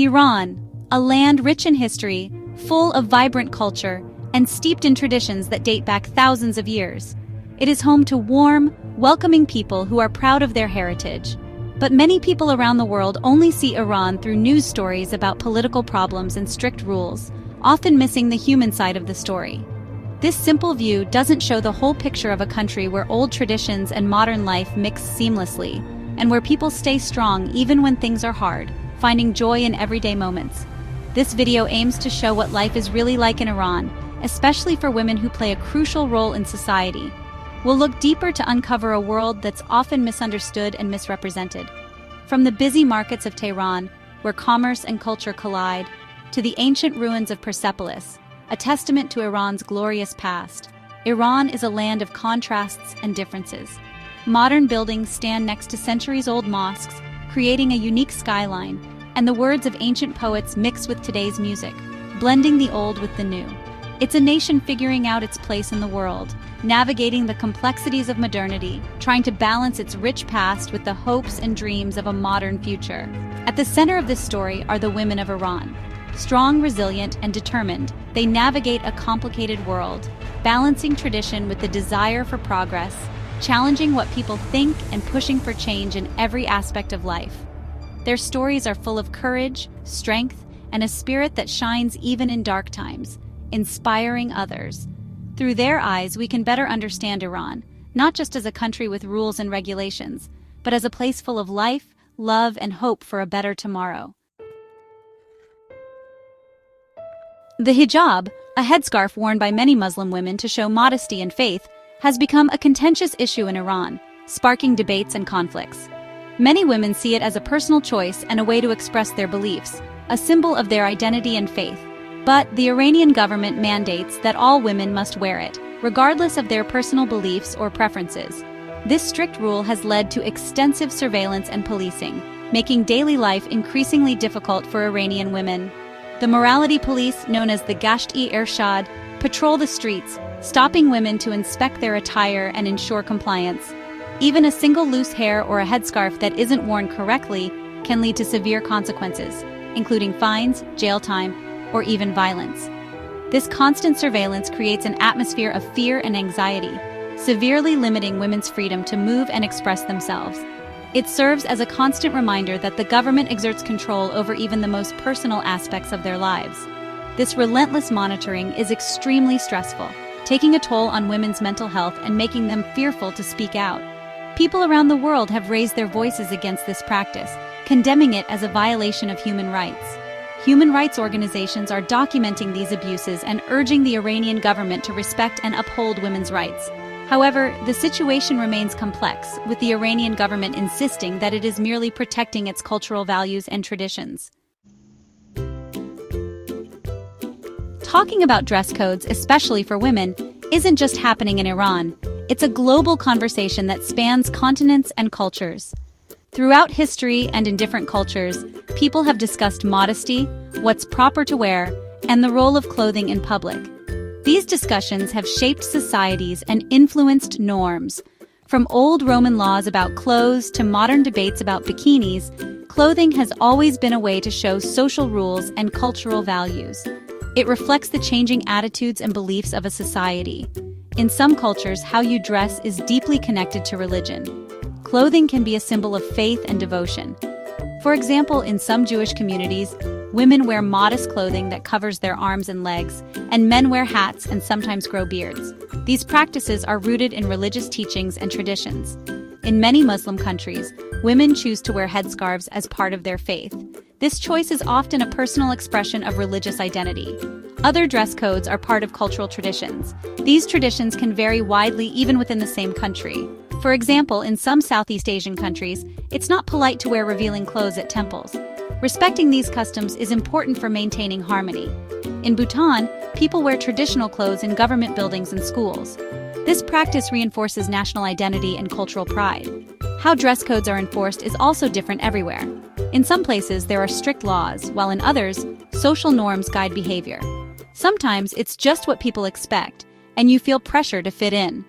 Iran, a land rich in history, full of vibrant culture, and steeped in traditions that date back thousands of years. It is home to warm, welcoming people who are proud of their heritage. But many people around the world only see Iran through news stories about political problems and strict rules, often missing the human side of the story. This simple view doesn't show the whole picture of a country where old traditions and modern life mix seamlessly, and where people stay strong even when things are hard, finding joy in everyday moments. This video aims to show what life is really like in Iran, especially for women who play a crucial role in society. We'll look deeper to uncover a world that's often misunderstood and misrepresented. From the busy markets of Tehran, where commerce and culture collide, to the ancient ruins of Persepolis, a testament to Iran's glorious past, Iran is a land of contrasts and differences. Modern buildings stand next to centuries-old mosques, creating a unique skyline, and the words of ancient poets mix with today's music, blending the old with the new. It's a nation figuring out its place in the world, navigating the complexities of modernity, trying to balance its rich past with the hopes and dreams of a modern future. At the center of this story are the women of Iran. Strong, resilient, and determined, they navigate a complicated world, balancing tradition with the desire for progress, challenging what people think and pushing for change in every aspect of life. Their stories are full of courage, strength, and a spirit that shines even in dark times, inspiring others. Through their eyes, we can better understand Iran, not just as a country with rules and regulations, but as a place full of life, love, and hope for a better tomorrow. The hijab, a headscarf worn by many Muslim women to show modesty and faith, has become a contentious issue in Iran, sparking debates and conflicts. Many women see it as a personal choice and a way to express their beliefs, a symbol of their identity and faith. But the Iranian government mandates that all women must wear it, regardless of their personal beliefs or preferences. This strict rule has led to extensive surveillance and policing, making daily life increasingly difficult for Iranian women. The morality police, known as the Gasht-e-Irshad, patrol the streets, stopping women to inspect their attire and ensure compliance. Even a single loose hair or a headscarf that isn't worn correctly can lead to severe consequences, including fines, jail time, or even violence. This constant surveillance creates an atmosphere of fear and anxiety, severely limiting women's freedom to move and express themselves. It serves as a constant reminder that the government exerts control over even the most personal aspects of their lives. This relentless monitoring is extremely stressful, taking a toll on women's mental health and making them fearful to speak out. People around the world have raised their voices against this practice, condemning it as a violation of human rights. Human rights organizations are documenting these abuses and urging the Iranian government to respect and uphold women's rights. However, the situation remains complex, with the Iranian government insisting that it is merely protecting its cultural values and traditions. Talking about dress codes, especially for women, isn't just happening in Iran. It's a global conversation that spans continents and cultures. Throughout history and in different cultures, people have discussed modesty, what's proper to wear, and the role of clothing in public. These discussions have shaped societies and influenced norms. From old Roman laws about clothes to modern debates about bikinis, clothing has always been a way to show social rules and cultural values. It reflects the changing attitudes and beliefs of a society. In some cultures, how you dress is deeply connected to religion. Clothing can be a symbol of faith and devotion. For example, in some Jewish communities, women wear modest clothing that covers their arms and legs, and men wear hats and sometimes grow beards. These practices are rooted in religious teachings and traditions. In many Muslim countries, women choose to wear headscarves as part of their faith. This choice is often a personal expression of religious identity. Other dress codes are part of cultural traditions. These traditions can vary widely even within the same country. For example, in some Southeast Asian countries, it's not polite to wear revealing clothes at temples. Respecting these customs is important for maintaining harmony. In Bhutan, people wear traditional clothes in government buildings and schools. This practice reinforces national identity and cultural pride. How dress codes are enforced is also different everywhere. In some places, there are strict laws, while in others, social norms guide behavior. Sometimes it's just what people expect, and you feel pressure to fit in.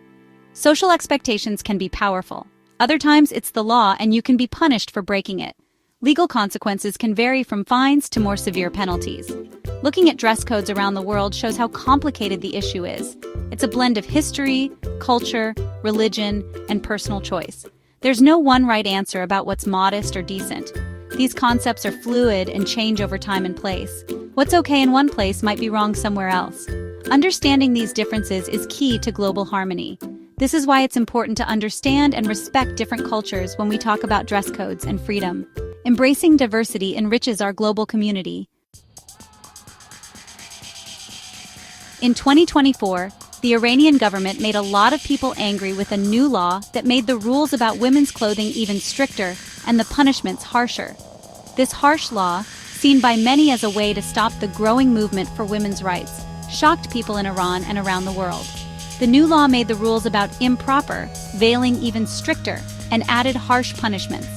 Social expectations can be powerful. Other times it's the law and you can be punished for breaking it. Legal consequences can vary from fines to more severe penalties. Looking at dress codes around the world shows how complicated the issue is. It's a blend of history, culture, religion, and personal choice. There's no one right answer about what's modest or decent. These concepts are fluid and change over time and place. What's okay in one place might be wrong somewhere else. Understanding these differences is key to global harmony. This is why it's important to understand and respect different cultures when we talk about dress codes and freedom. Embracing diversity enriches our global community. In 2024, the Iranian government made a lot of people angry with a new law that made the rules about women's clothing even stricter and the punishments harsher. This harsh law, seen by many as a way to stop the growing movement for women's rights, shocked people in Iran and around the world. The new law made the rules about improper veiling even stricter and added harsh punishments.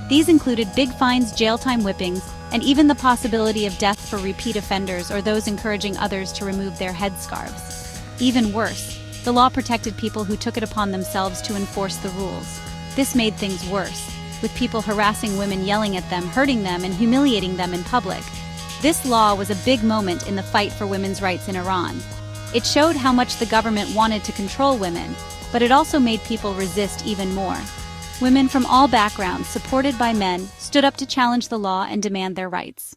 These included big fines, jail time, whippings, and even the possibility of death for repeat offenders or those encouraging others to remove their headscarves. Even worse, the law protected people who took it upon themselves to enforce the rules. This made things worse, with people harassing women, yelling at them, hurting them, and humiliating them in public. This law was a big moment in the fight for women's rights in Iran. It showed how much the government wanted to control women, but it also made people resist even more. Women from all backgrounds, supported by men, stood up to challenge the law and demand their rights.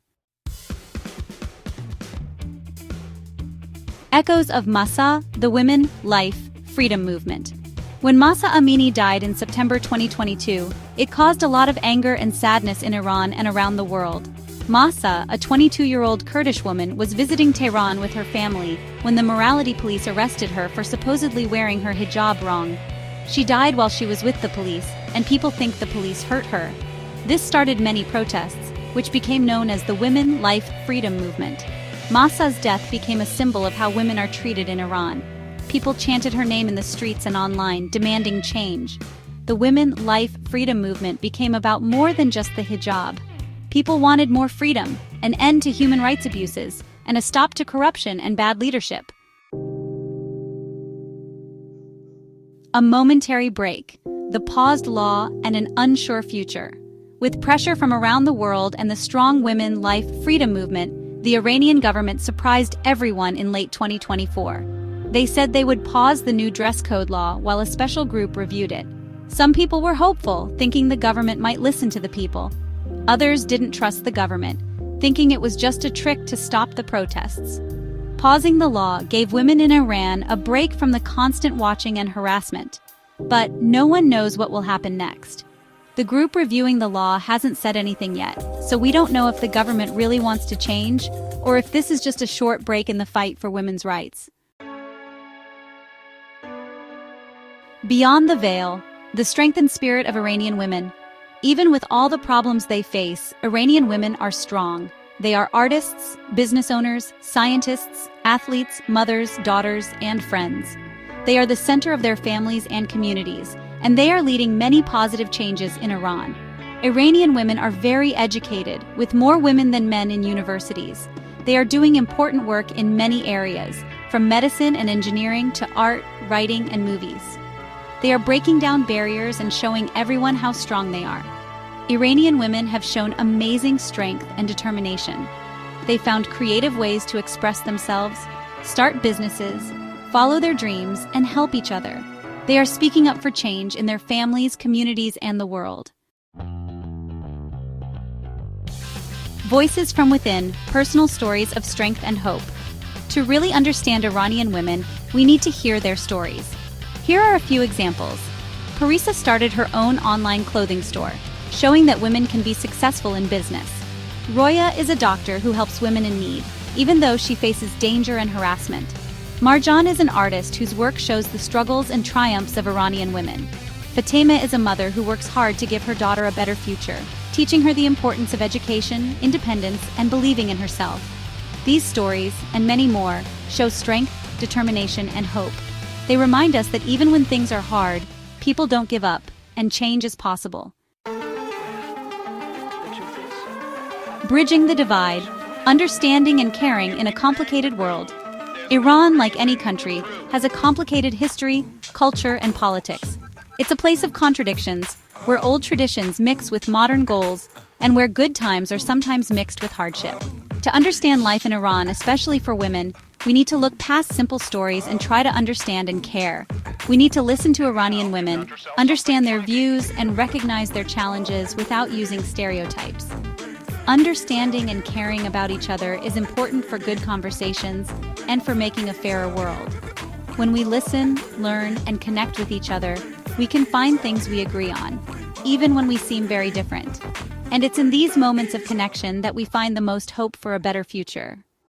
Echoes of Mahsa, the women, life, freedom movement. When Mahsa Amini died in September 2022, it caused a lot of anger and sadness in Iran and around the world. Mahsa, a 22-year-old Kurdish woman, was visiting Tehran with her family when the morality police arrested her for supposedly wearing her hijab wrong. She died while she was with the police, and people think the police hurt her. This started many protests, which became known as the Women, Life, Freedom movement. Mahsa's death became a symbol of how women are treated in Iran. People chanted her name in the streets and online, demanding change. The Women, Life, Freedom movement became about more than just the hijab. People wanted more freedom, an end to human rights abuses, and a stop to corruption and bad leadership. A momentary break, the paused law, and an unsure future. With pressure from around the world and the strong Women, Life, Freedom movement, the Iranian government surprised everyone in late 2024. They said they would pause the new dress code law while a special group reviewed it. Some people were hopeful, thinking the government might listen to the people. Others didn't trust the government, thinking it was just a trick to stop the protests. Pausing the law gave women in Iran a break from the constant watching and harassment. But no one knows what will happen next. The group reviewing the law hasn't said anything yet, so we don't know if the government really wants to change or if this is just a short break in the fight for women's rights. Beyond the veil, the strength and spirit of Iranian women. Even with all the problems they face, Iranian women are strong. They are artists, business owners, scientists, athletes, mothers, daughters, and friends. They are the center of their families and communities, and they are leading many positive changes in Iran. Iranian women are very educated, with more women than men in universities. They are doing important work in many areas, from medicine and engineering to art, writing, and movies. They are breaking down barriers and showing everyone how strong they are. Iranian women have shown amazing strength and determination. They found creative ways to express themselves, start businesses, follow their dreams, and help each other. They are speaking up for change in their families, communities, and the world. Voices from within, personal stories of strength and hope. To really understand Iranian women, we need to hear their stories. Here are a few examples. Parisa started her own online clothing store, showing that women can be successful in business. Roya is a doctor who helps women in need, even though she faces danger and harassment. Marjan is an artist whose work shows the struggles and triumphs of Iranian women. Fatima is a mother who works hard to give her daughter a better future, teaching her the importance of education, independence, and believing in herself. These stories, and many more, show strength, determination, and hope. They remind us that even when things are hard, people don't give up, and change is possible. Bridging the divide, understanding and caring in a complicated world. Iran, like any country, has a complicated history, culture, and politics. It's a place of contradictions, where old traditions mix with modern goals and where good times are sometimes mixed with hardship. To understand life in Iran, especially for women, we need to look past simple stories and try to understand and care. We need to listen to Iranian women, understand their views, and recognize their challenges without using stereotypes. Understanding and caring about each other is important for good conversations and for making a fairer world. When we listen, learn, and connect with each other, we can find things we agree on, even when we seem very different. And it's in these moments of connection that we find the most hope for a better future.